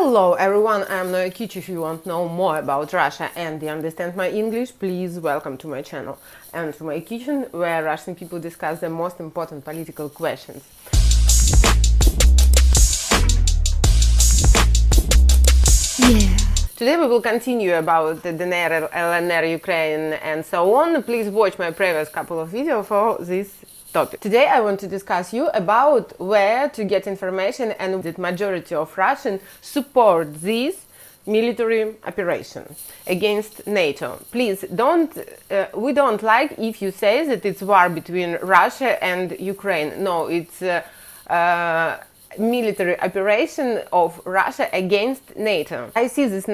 Hello everyone, I'm Kichi. If you want to know more about Russia and you understand my English, please welcome to my channel and to my kitchen, where Russian people discuss the most important political questions. Yeah. Today we will continue about the DNR, LNR, Ukraine and so on. Please watch my previous couple of videos for this topic. Today I want to discuss you about where to get information and that majority of Russians support this military operation against NATO. Please we don't like if you say that it's war between Russia and Ukraine. No, it's military operation of Russia against NATO. I see these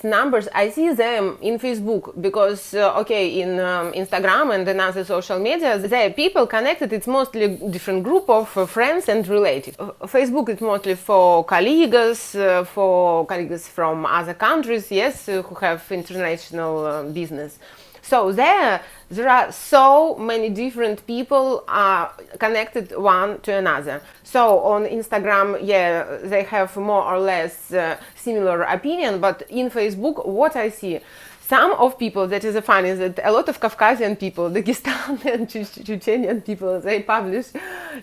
numbers, I see them in Facebook because, in Instagram and another social media, there are people connected, it's mostly different group of friends and relatives. Facebook is mostly for colleagues from other countries, yes, who have international business. So there are so many different people connected one to another. So on Instagram, yeah, they have more or less similar opinion, but in Facebook, what I see, some of people, that is funny, that a lot of Caucasian people, Dagestan and Chechenian people, they publish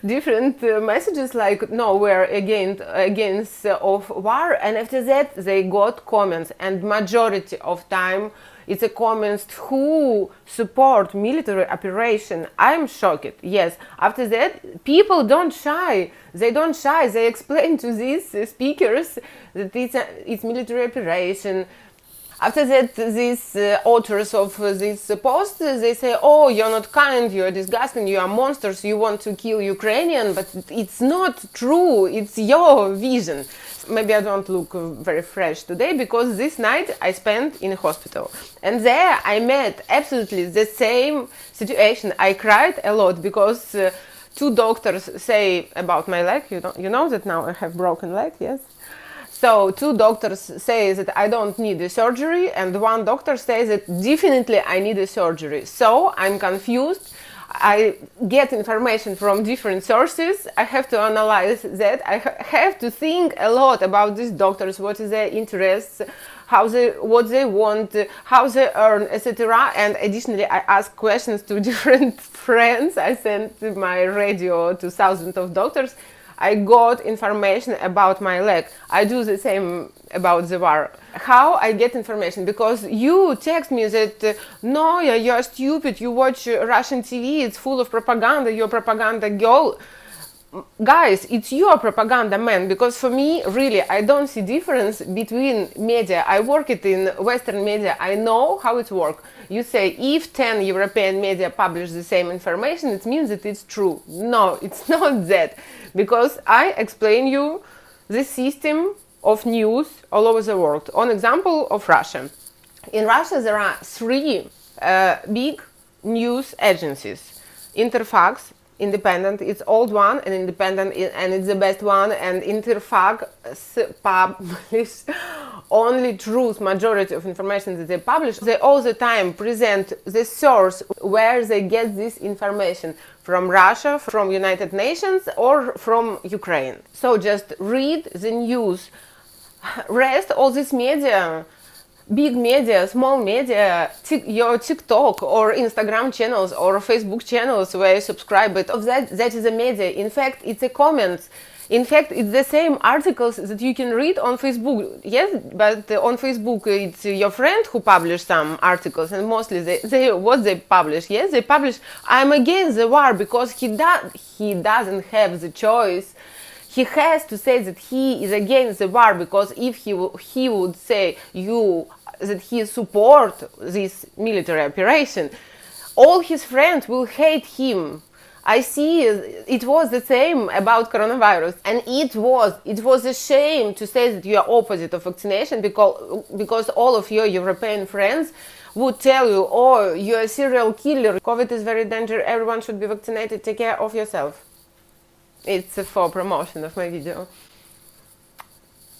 different messages like, no, we're against of war, and after that they got comments, and majority of time it's a comments who support military operation. I'm shocked. Yes. After that, people don't shy. They don't shy. They explain to these speakers that it's military operation. After that, these authors of this post, they say, oh, you're not kind, you're disgusting, you are monsters, you want to kill Ukrainian, but it's not true, it's your vision. Maybe I don't look very fresh today because this night I spent in a hospital. And there I met absolutely the same situation. I cried a lot because two doctors say about my leg, you know that now I have broken leg, yes? So two doctors say that I don't need a surgery, and one doctor says that definitely I need a surgery. So I'm confused. I get information from different sources. I have to analyze that. I have to think a lot about these doctors, what is their interests, what they want, how they earn, etc. And additionally, I ask questions to different friends. I sent my radio to thousands of doctors. I got information about my leg. I do the same about the war. How I get information? Because you text me that, no, you're stupid, you watch Russian TV, it's full of propaganda, you're propaganda girl. Guys, it's your propaganda, man, because for me, really, I don't see difference between media. I work it in Western media, I know how it works. You say, if 10 European media publish the same information, it means that it's true. No, it's not that. Because I explain you the system of news all over the world. On example of Russia. In Russia, there are three big news agencies. Interfax, independent, it's old one and independent, and it's the best one, and Interfax publish only truth, majority of information that they publish. They all the time present the source where they get this information, from Russia, from United Nations, or from Ukraine. So just read the news. Rest, all this media, big media, small media, your TikTok or Instagram channels or Facebook channels where you subscribe, but of that is a media. In fact, it's a comments. In fact, it's the same articles that you can read on Facebook. Yes, but on Facebook, it's your friend who published some articles, and mostly what they publish. Yes, they publish, I'm against the war, because he doesn't have the choice. He has to say that he is against the war, because if he would say that he support this military operation, all his friends will hate him. I see it was the same about coronavirus, and it was a shame to say that you are opposite of vaccination, because all of your European friends would tell you, oh, you're a serial killer, COVID is very dangerous, everyone should be vaccinated, take care of yourself. It's for promotion of my video.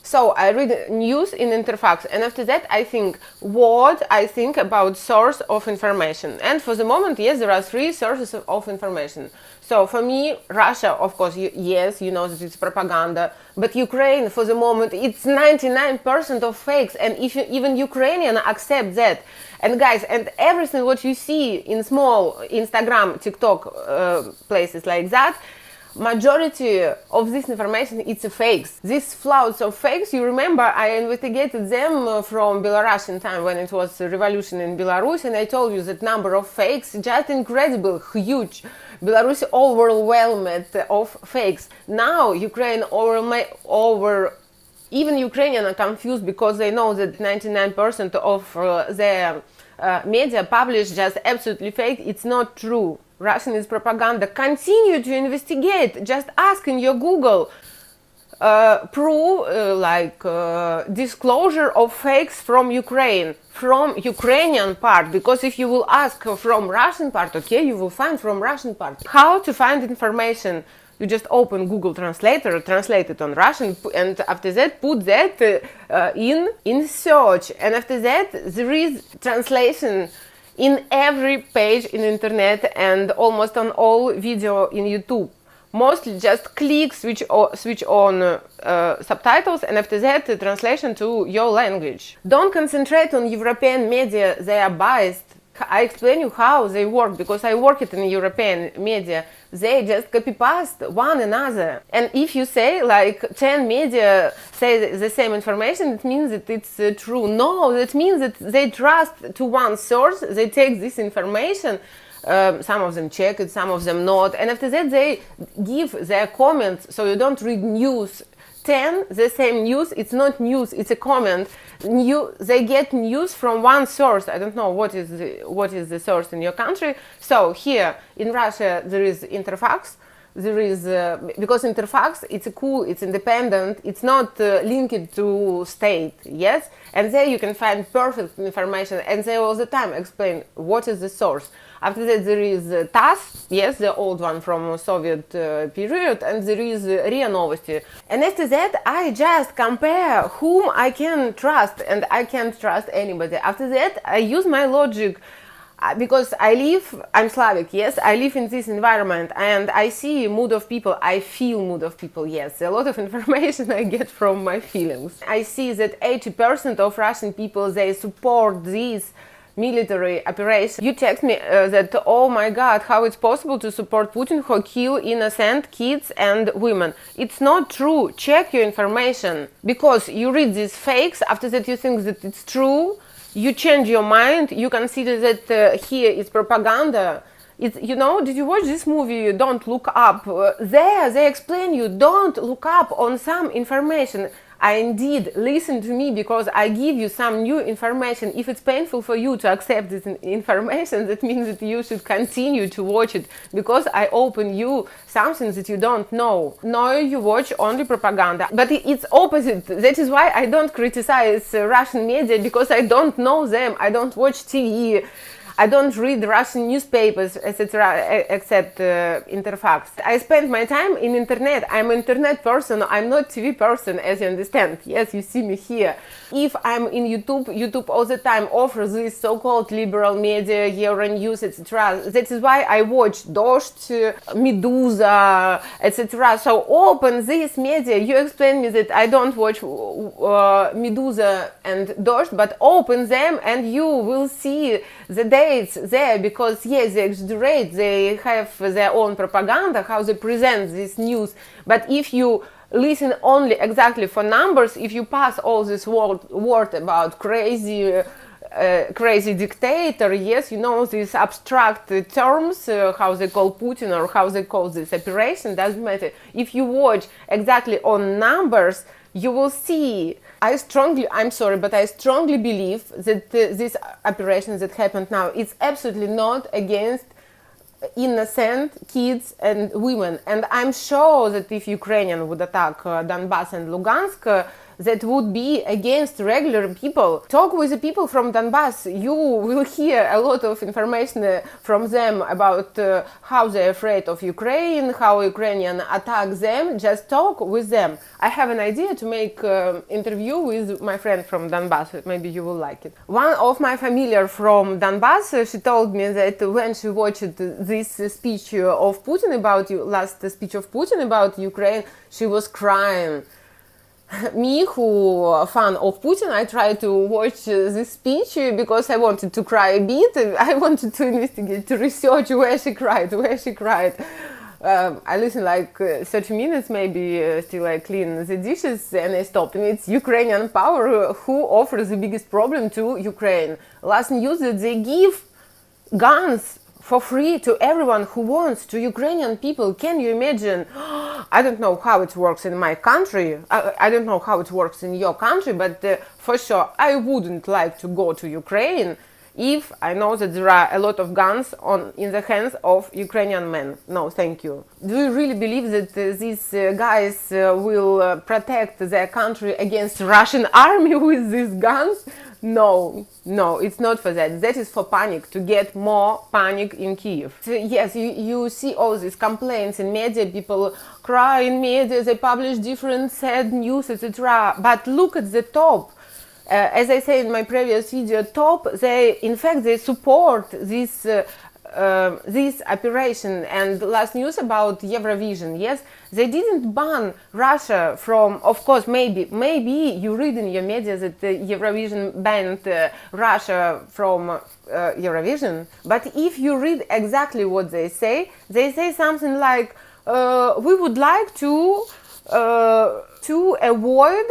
So I read news in Interfax, and after that I think what I think about source of information. And for the moment, yes, there are 3 sources of information. So for me, Russia, of course, yes, you know that it's propaganda, but Ukraine, for the moment, it's 99% of fakes, and if even Ukrainians accept that. And guys, and everything what you see in small Instagram, TikTok places like that, majority of this information it's fakes. These floods of fakes, you remember I investigated them from Belarusian time when it was a revolution in Belarus, and I told you that number of fakes just incredible, huge. Belarus overwhelmed of fakes. Now Ukraine even Ukrainians are confused because they know that 99% of their media publish just absolutely fake. It's not true. Russian is propaganda. Continue to investigate. Just ask in your Google. Prove disclosure of fakes from Ukraine, from Ukrainian part, because if you will ask from Russian part, okay, you will find from Russian part. How to find information? You just open Google Translator, translate it on Russian, and after that put that in search, and after that there is translation in every page in internet and almost on all video in YouTube. Mostly just click, switch on subtitles, and after that translation to your language. Don't concentrate on European media, they are biased. I explain you how they work, because I work it in European media. They just copy-paste one another. And if you say like 10 media say the same information, it means that it's true. No, that means that they trust to one source, they take this information, some of them check it, some of them not, and after that they give their comments, so you don't read news. 10 the same news, it's not news, it's a comment. They get news from one source. I don't know what is the source in your country. So here in Russia there is Interfax. There is because Interfax, it's cool, it's independent, it's not linked to state, yes, and there you can find perfect information, and they all the time explain what is the source. After that there is TASS, yes, the old one from Soviet period, and there is RIA Novosti. And after that I just compare whom I can trust, and I can't trust anybody. After that I use my logic. Because I'm Slavic, yes, I live in this environment and I see mood of people, I feel mood of people, yes. A lot of information I get from my feelings. I see that 80% of Russian people, they support this military operation. You text me that, oh my god, how it's possible to support Putin who kill innocent kids and women. It's not true. Check your information. Because you read these fakes, after that you think that it's true, you change your mind, you consider that here is propaganda. It's, you know, did you watch this movie, Don't Look Up? There, they explain you, don't look up on some information. Indeed, listen to me, because I give you some new information. If it's painful for you to accept this information, that means that you should continue to watch it, because I open you something that you don't know. No, you watch only propaganda. But it's opposite. That is why I don't criticize Russian media, because I don't know them. I don't watch TV. I don't read Russian newspapers, etc., except Interfax. I spend my time in internet. I'm an internet person. I'm not TV person, as you understand. Yes, you see me here. If I'm in YouTube all the time offers this so-called liberal media, Euronews, etc. That is why I watch Dozhd, Medusa, etc. So open this media. You explain me that I don't watch Medusa and Dozhd, but open them and you will see the dates there, because yes, they exaggerate, they have their own propaganda, how they present this news. But if you listen only exactly for numbers, if you pass all this word about crazy dictator, yes, you know, these abstract terms, how they call Putin or how they call this operation, doesn't matter. If you watch exactly on numbers, you will see. I'm sorry, but I strongly believe that this operation that happened now, it's absolutely not against innocent kids and women. And I'm sure that if Ukrainians would attack Donbas and Lugansk, that would be against regular people. Talk with the people from Donbas. You will hear a lot of information from them about how they're afraid of Ukraine, how Ukrainian attack them. Just talk with them. I have an idea to make interview with my friend from Donbas. Maybe you will like it. One of my familiar from Donbas, she told me that when she watched this speech of Putin about last speech of Putin about Ukraine, she was crying. Me, who fan of Putin, I tried to watch this speech because I wanted to cry a bit. I wanted to investigate, to research where she cried. I listened like 30 minutes, maybe, till I clean the dishes, and I stopped. And it's Ukrainian power who offers the biggest problem to Ukraine. Last news that they give guns for free to everyone who wants, to Ukrainian people. Can you imagine? I don't know how it works in my country. I don't know how it works in your country, but for sure I wouldn't like to go to Ukraine if I know that there are a lot of guns in the hands of Ukrainian men. No, thank you. Do you really believe that these guys will protect their country against Russian army with these guns? No, it's not for that. That is for panic, to get more panic in Kiev. So, yes, you see all these complaints in media, people cry in media, they publish different sad news, etc. But look at the top. As I said in my previous video, top, in fact, they support this operation. And last news about Eurovision, yes, they didn't ban Russia from, of course, maybe you read in your media that Eurovision banned Russia from Eurovision, but if you read exactly what they say something like, we would like to avoid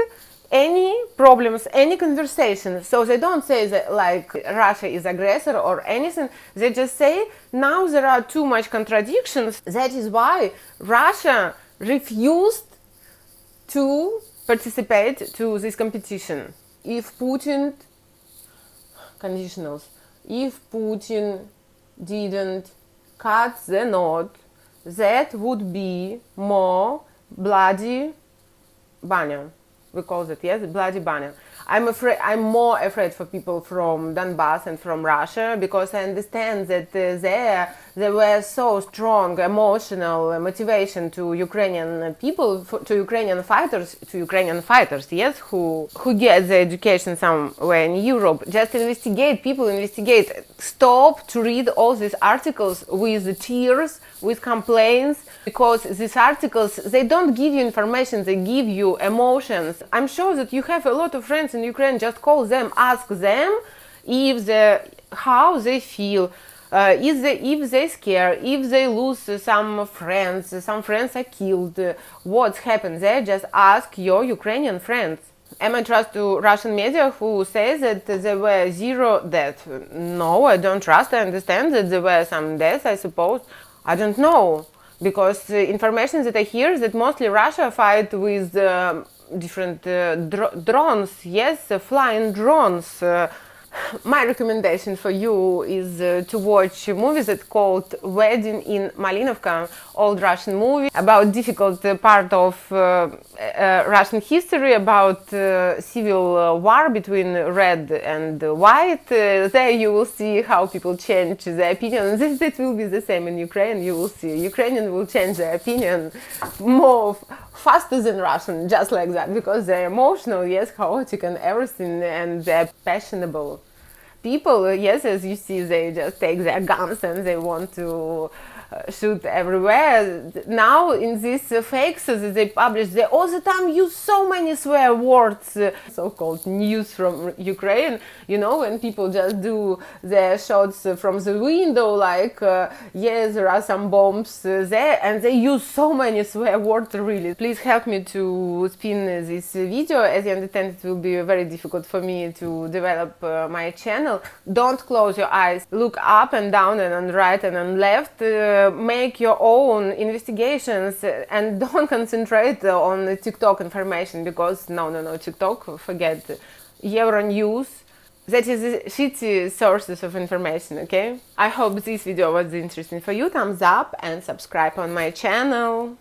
any problems, any conversation. So they don't say that like Russia is aggressor or anything. They just say now there are too much contradictions. That is why Russia refused to participate to this competition. If Putin, conditionals, if Putin didn't cut the knot, that would be more bloody banner. We call it, yes, bloody banner. I'm more afraid for people from Donbas and from Russia, because I understand that there were so strong emotional motivation to Ukrainian people, to Ukrainian fighters, yes, who get the education somewhere in Europe. Just investigate, people investigate. Stop to read all these articles with tears, with complaints, because these articles, they don't give you information, they give you emotions. I'm sure that you have a lot of friends in Ukraine. Just call them, ask them how they feel, if they scare, if they lose some friends are killed, what's happened there. Just ask your Ukrainian friends. Am I trust to Russian media who says that there were 0 deaths? No, I don't trust. I understand that there were some deaths, I suppose. I don't know, because information that I hear that mostly Russia fight with different drones, yes, flying drones. My recommendation for you is to watch a movie that's called Wedding in Malinovka, old Russian movie about difficult part of Russian history, about civil war between red and white. There you will see how people change their opinion. This will be the same in Ukraine. You will see Ukrainians will change their opinion more faster than Russian, just like that, because they're emotional, yes, chaotic and everything, and they're passionate people. Yes, as you see, they just take their guns and they want to shoot everywhere. Now in these fakes that they publish, they all the time use so many swear words, so-called news from Ukraine, you know, when people just do their shots from the window, like yes, there are some bombs there, and they use so many swear words. Really, please help me to spin this video. As you understand, it will be very difficult for me to develop my channel. Don't close your eyes, look up and down and on right and on left. Make your own investigations and don't concentrate on the TikTok information, because no, TikTok, forget. Euronews, that is shitty sources of information, okay? I hope this video was interesting for you. Thumbs up and subscribe on my channel.